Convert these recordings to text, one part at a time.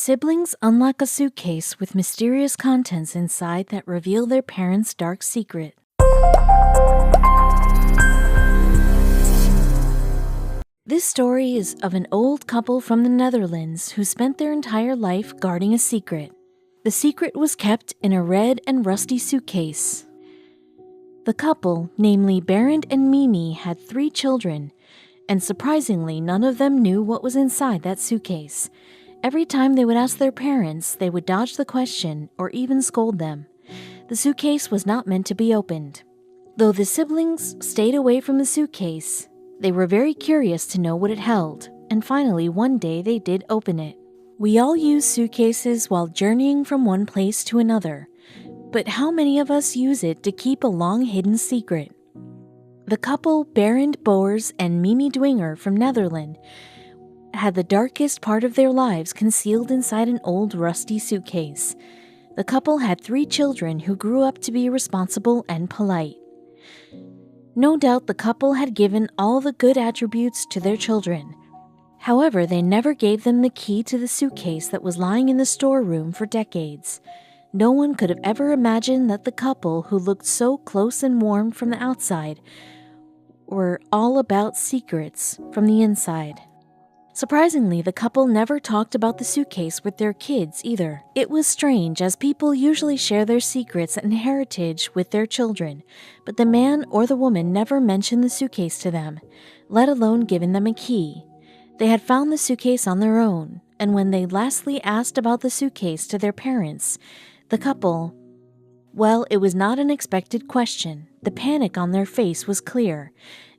Siblings unlock a suitcase with mysterious contents inside that reveal their parents' dark secret. This story is of an old couple from the Netherlands who spent their entire life guarding a secret. The secret was kept in a red and rusty suitcase. The couple, namely Berend and Mimi, had 3 children, and surprisingly, none of them knew what was inside that suitcase. Every time they would ask their parents, they would dodge the question or even scold them. The suitcase was not meant to be opened. Though the siblings stayed away from the suitcase, they were very curious to know what it held, and finally one day they did open it. We all use suitcases while journeying from one place to another, but how many of us use it to keep a long-hidden secret? The couple Berend Boers and Mimi Dwinger from Netherlands had the darkest part of their lives concealed inside an old rusty suitcase. The couple had 3 children who grew up to be responsible and polite. No doubt the couple had given all the good attributes to their children. However, they never gave them the key to the suitcase that was lying in the storeroom for decades. No one could have ever imagined that the couple, who looked so close and warm from the outside, were all about secrets from the inside. Surprisingly, the couple never talked about the suitcase with their kids either. It was strange, as people usually share their secrets and heritage with their children, but the man or the woman never mentioned the suitcase to them, let alone given them a key. They had found the suitcase on their own, and when they lastly asked about the suitcase to their parents, the couple, well, it was not an expected question. The panic on their face was clear.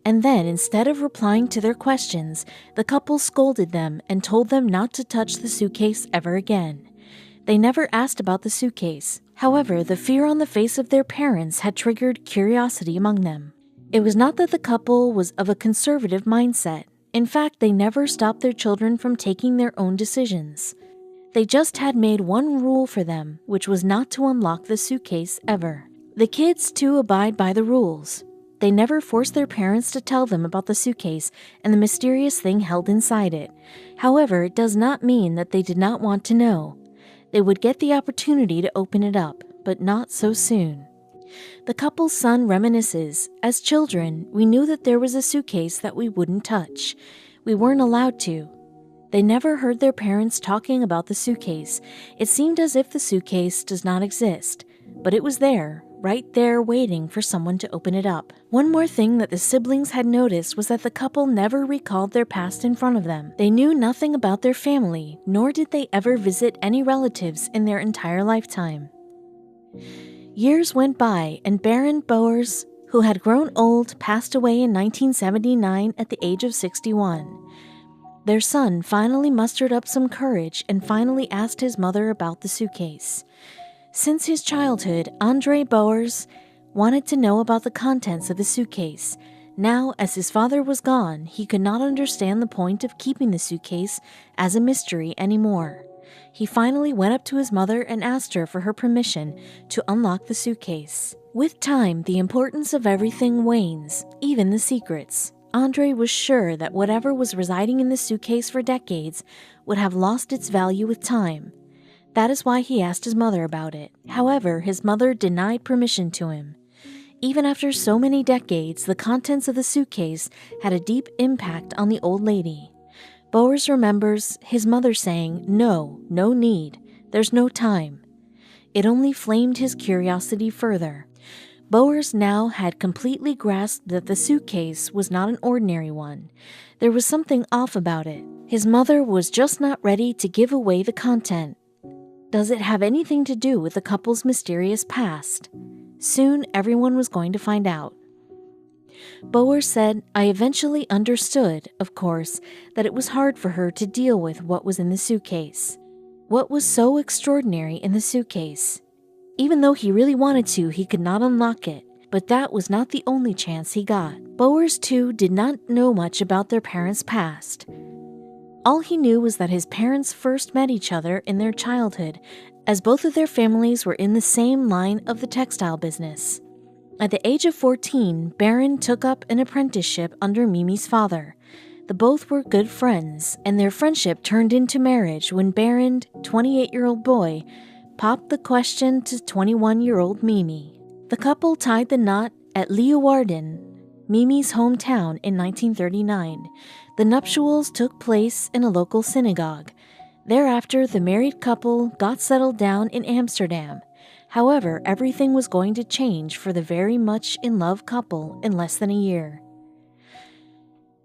And then, instead of replying to their questions, the couple scolded them and told them not to touch the suitcase ever again. They never asked about the suitcase. However, the fear on the face of their parents had triggered curiosity among them. It was not that the couple was of a conservative mindset. In fact, they never stopped their children from taking their own decisions. They just had made one rule for them, which was not to unlock the suitcase ever. The kids, too, abide by the rules. They never forced their parents to tell them about the suitcase and the mysterious thing held inside it. However, it does not mean that they did not want to know. They would get the opportunity to open it up, but not so soon. The couple's son reminisces, "As children, we knew that there was a suitcase that we wouldn't touch. We weren't allowed to." They never heard their parents talking about the suitcase. It seemed as if the suitcase does not exist, but it was there, right there waiting for someone to open it up. One more thing that the siblings had noticed was that the couple never recalled their past in front of them. They knew nothing about their family, nor did they ever visit any relatives in their entire lifetime. Years went by, and Berend Boers, who had grown old, passed away in 1979 at the age of 61. Their son finally mustered up some courage and finally asked his mother about the suitcase. Since his childhood, Andre Boers wanted to know about the contents of the suitcase. Now, as his father was gone, he could not understand the point of keeping the suitcase as a mystery anymore. He finally went up to his mother and asked her for her permission to unlock the suitcase. With time, the importance of everything wanes, even the secrets. Andre was sure that whatever was residing in the suitcase for decades would have lost its value with time. That is why he asked his mother about it. However, his mother denied permission to him. Even after so many decades, the contents of the suitcase had a deep impact on the old lady. Boers remembers his mother saying, "No need, there's no time." It only flamed his curiosity further. Boers now had completely grasped that the suitcase was not an ordinary one. There was something off about it. His mother was just not ready to give away the content. Does it have anything to do with the couple's mysterious past? Soon, everyone was going to find out. Boers said, "I eventually understood, of course, that it was hard for her to deal with what was in the suitcase. What was so extraordinary in the suitcase? Even though he really wanted to, he could not unlock it. But that was not the only chance he got." Boers, too, did not know much about their parents' past. All he knew was that his parents first met each other in their childhood, as both of their families were in the same line of the textile business. At the age of 14, Berend took up an apprenticeship under Mimi's father. The both were good friends, and their friendship turned into marriage when Berend, 28-year-old boy, popped the question to 21-year-old Mimi. The couple tied the knot at Leeuwarden, Mimi's hometown, in 1939. The nuptials took place in a local synagogue. Thereafter, the married couple got settled down in Amsterdam. However, everything was going to change for the very much in love couple in less than a year.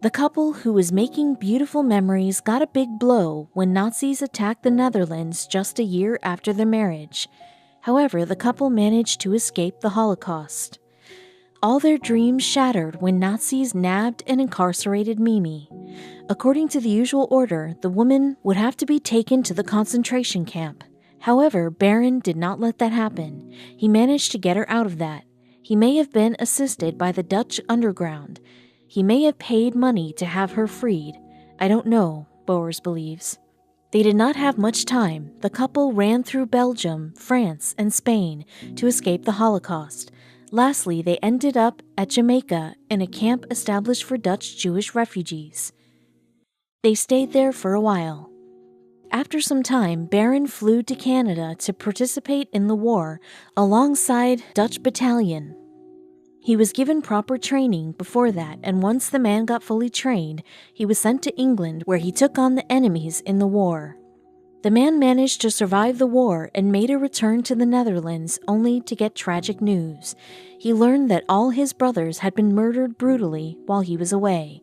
The couple, who was making beautiful memories, got a big blow when Nazis attacked the Netherlands just a year after their marriage. However, the couple managed to escape the Holocaust. All their dreams shattered when Nazis nabbed and incarcerated Mimi. According to the usual order, the woman would have to be taken to the concentration camp. However, Berend did not let that happen. He managed to get her out of that. He may have been assisted by the Dutch underground. He may have paid money to have her freed. I don't know, Bowers believes. They did not have much time. The couple ran through Belgium, France, and Spain to escape the Holocaust. Lastly, they ended up at Jamaica in a camp established for Dutch Jewish refugees. They stayed there for a while. After some time, Berend flew to Canada to participate in the war alongside Dutch battalion. He was given proper training before that, and once the man got fully trained, he was sent to England, where he took on the enemies in the war. The man managed to survive the war and made a return to the Netherlands, only to get tragic news. He learned that all his brothers had been murdered brutally while he was away.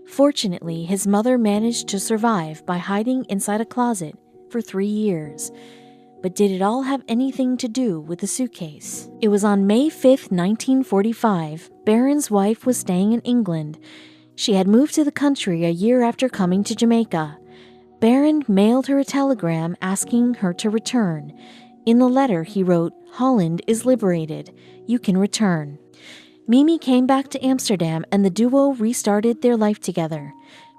Fortunately, his mother managed to survive by hiding inside a closet for 3 years. But did it all have anything to do with the suitcase? It was on May 5, 1945. Berend's wife was staying in England. She had moved to the country a year after coming to Jamaica. Berend mailed her a telegram asking her to return. In the letter, he wrote, "Holland is liberated. You can return." Mimi came back to Amsterdam, and the duo restarted their life together.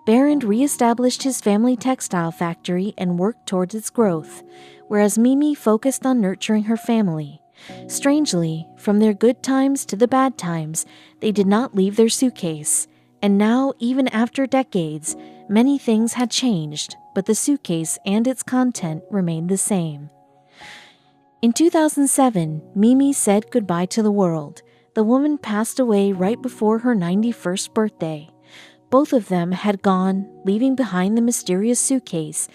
Berend re-established his family textile factory and worked towards its growth, whereas Mimi focused on nurturing her family. Strangely, from their good times to the bad times, they did not leave their suitcase. And now, even after decades, many things had changed, but the suitcase and its content remained the same. In 2007, Mimi said goodbye to the world. The woman passed away right before her 91st birthday. Both of them had gone, leaving behind the mysterious suitcase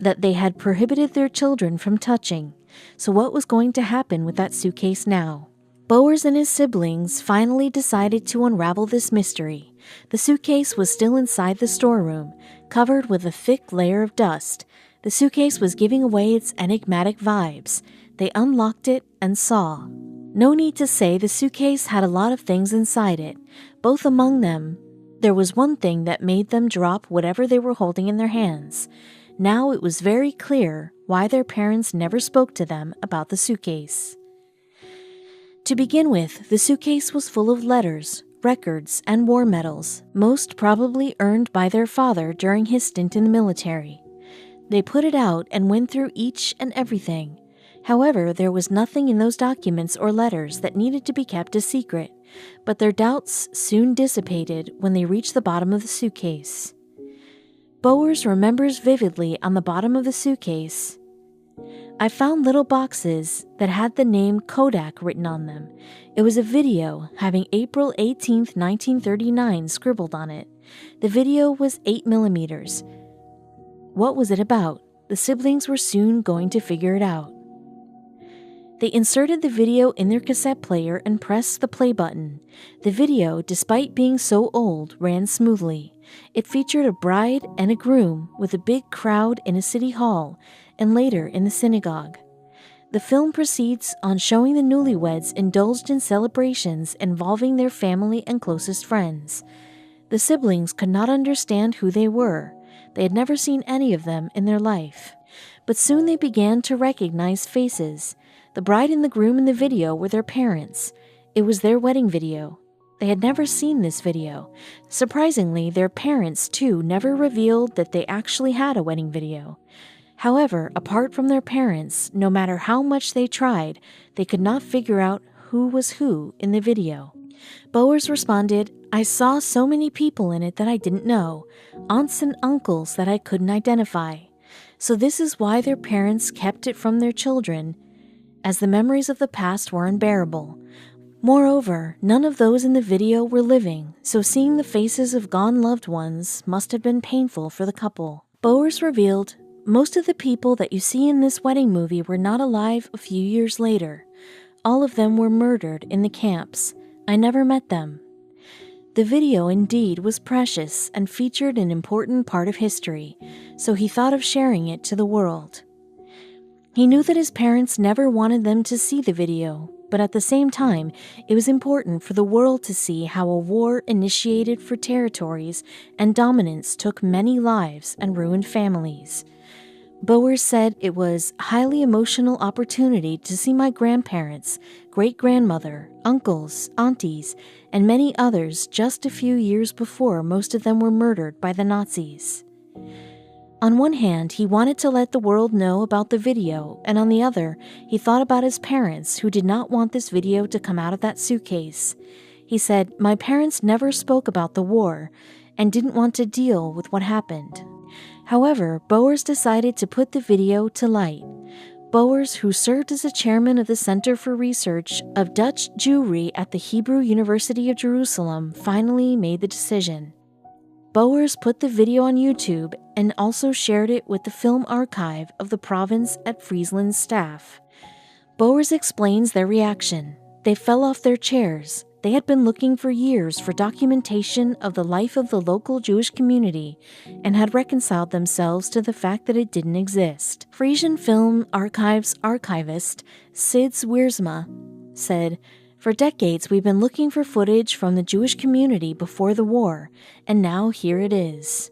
that they had prohibited their children from touching. So what was going to happen with that suitcase now? Bowers and his siblings finally decided to unravel this mystery. The suitcase was still inside the storeroom, covered with a thick layer of dust. The suitcase was giving away its enigmatic vibes. They unlocked it and saw. No need to say the suitcase had a lot of things inside it. Both among them, there was one thing that made them drop whatever they were holding in their hands. Now it was very clear why their parents never spoke to them about the suitcase. To begin with, the suitcase was full of letters, records, and war medals, most probably earned by their father during his stint in the military. They put it out and went through each and everything. However, there was nothing in those documents or letters that needed to be kept a secret, but their doubts soon dissipated when they reached the bottom of the suitcase. Bowers remembers vividly on the bottom of the suitcase, "I found little boxes that had the name Kodak written on them. It was a video having April 18, 1939 scribbled on it. The video was 8 millimeters. What was it about? The siblings were soon going to figure it out." They inserted the video in their cassette player and pressed the play button. The video, despite being so old, ran smoothly. It featured a bride and a groom with a big crowd in a city hall and later in the synagogue. The film proceeds on showing the newlyweds indulged in celebrations involving their family and closest friends. The siblings could not understand who they were. They had never seen any of them in their life. But soon they began to recognize faces. The bride and the groom in the video were their parents. It was their wedding video. They had never seen this video. Surprisingly, their parents, too, never revealed that they actually had a wedding video. However, apart from their parents, no matter how much they tried, they could not figure out who was who in the video. Bowers responded, "I saw so many people in it that I didn't know, aunts and uncles that I couldn't identify. So this is why their parents kept it from their children, as the memories of the past were unbearable. Moreover, none of those in the video were living, so seeing the faces of gone loved ones must have been painful for the couple." Bowers revealed, "Most of the people that you see in this wedding movie were not alive a few years later. All of them were murdered in the camps. I never met them." The video indeed was precious and featured an important part of history, so he thought of sharing it to the world. He knew that his parents never wanted them to see the video, but at the same time, it was important for the world to see how a war initiated for territories and dominance took many lives and ruined families. Bowers said it was a highly emotional opportunity to see my grandparents, great-grandmother, uncles, aunties, and many others just a few years before most of them were murdered by the Nazis. On one hand, he wanted to let the world know about the video, and on the other, he thought about his parents who did not want this video to come out of that suitcase. He said, "My parents never spoke about the war and didn't want to deal with what happened." However, Bowers decided to put the video to light. Bowers, who served as the chairman of the Center for Research of Dutch Jewry at the Hebrew University of Jerusalem, finally made the decision. Bowers put the video on YouTube and also shared it with the film archive of the province at Friesland's staff. Bowers explains their reaction. They fell off their chairs. They had been looking for years for documentation of the life of the local Jewish community and had reconciled themselves to the fact that it didn't exist. Frisian Film Archives archivist Sid Wiersma said, "For decades we've been looking for footage from the Jewish community before the war, and now here it is."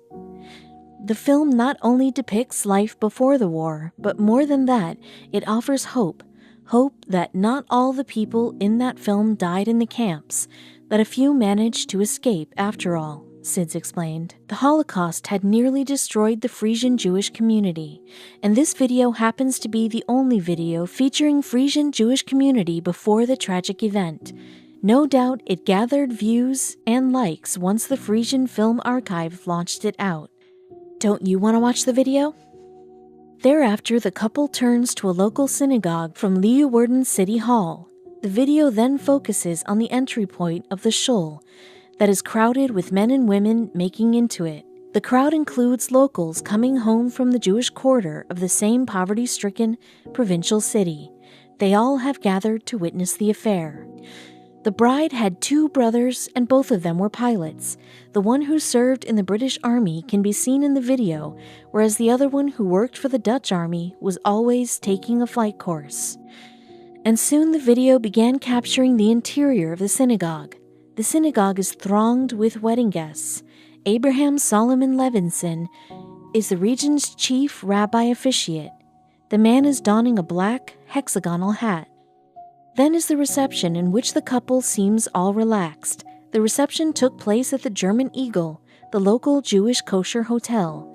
The film not only depicts life before the war, but more than that, it offers hope. Hope that not all the people in that film died in the camps, that a few managed to escape after all, Sids explained. The Holocaust had nearly destroyed the Frisian Jewish community, and this video happens to be the only video featuring Frisian Jewish community before the tragic event. No doubt it gathered views and likes once the Frisian Film Archive launched it out. Don't you want to watch the video? Thereafter, the couple turns to a local synagogue from Leeuwarden City Hall. The video then focuses on the entry point of the shul that is crowded with men and women making into it. The crowd includes locals coming home from the Jewish quarter of the same poverty-stricken provincial city. They all have gathered to witness the affair. The bride had two brothers, and both of them were pilots. The one who served in the British Army can be seen in the video, whereas the other one who worked for the Dutch Army was always taking a flight course. And soon the video began capturing the interior of the synagogue. The synagogue is thronged with wedding guests. Abraham Solomon Levinson is the region's chief rabbi officiate. The man is donning a black hexagonal hat. Then is the reception, in which the couple seems all relaxed. The reception took place at the German Eagle, the local Jewish kosher hotel.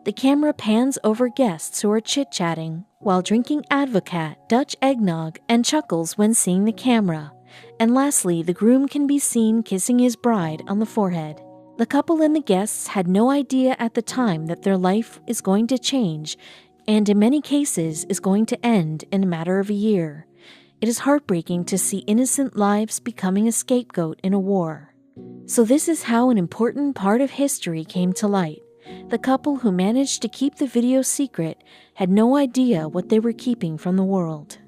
The camera pans over guests who are chit-chatting while drinking advocat, Dutch eggnog, and chuckles when seeing the camera. And lastly, the groom can be seen kissing his bride on the forehead. The couple and the guests had no idea at the time that their life is going to change, and in many cases is going to end in a matter of a year. It is heartbreaking to see innocent lives becoming a scapegoat in a war. So this is how an important part of history came to light. The couple who managed to keep the video secret had no idea what they were keeping from the world.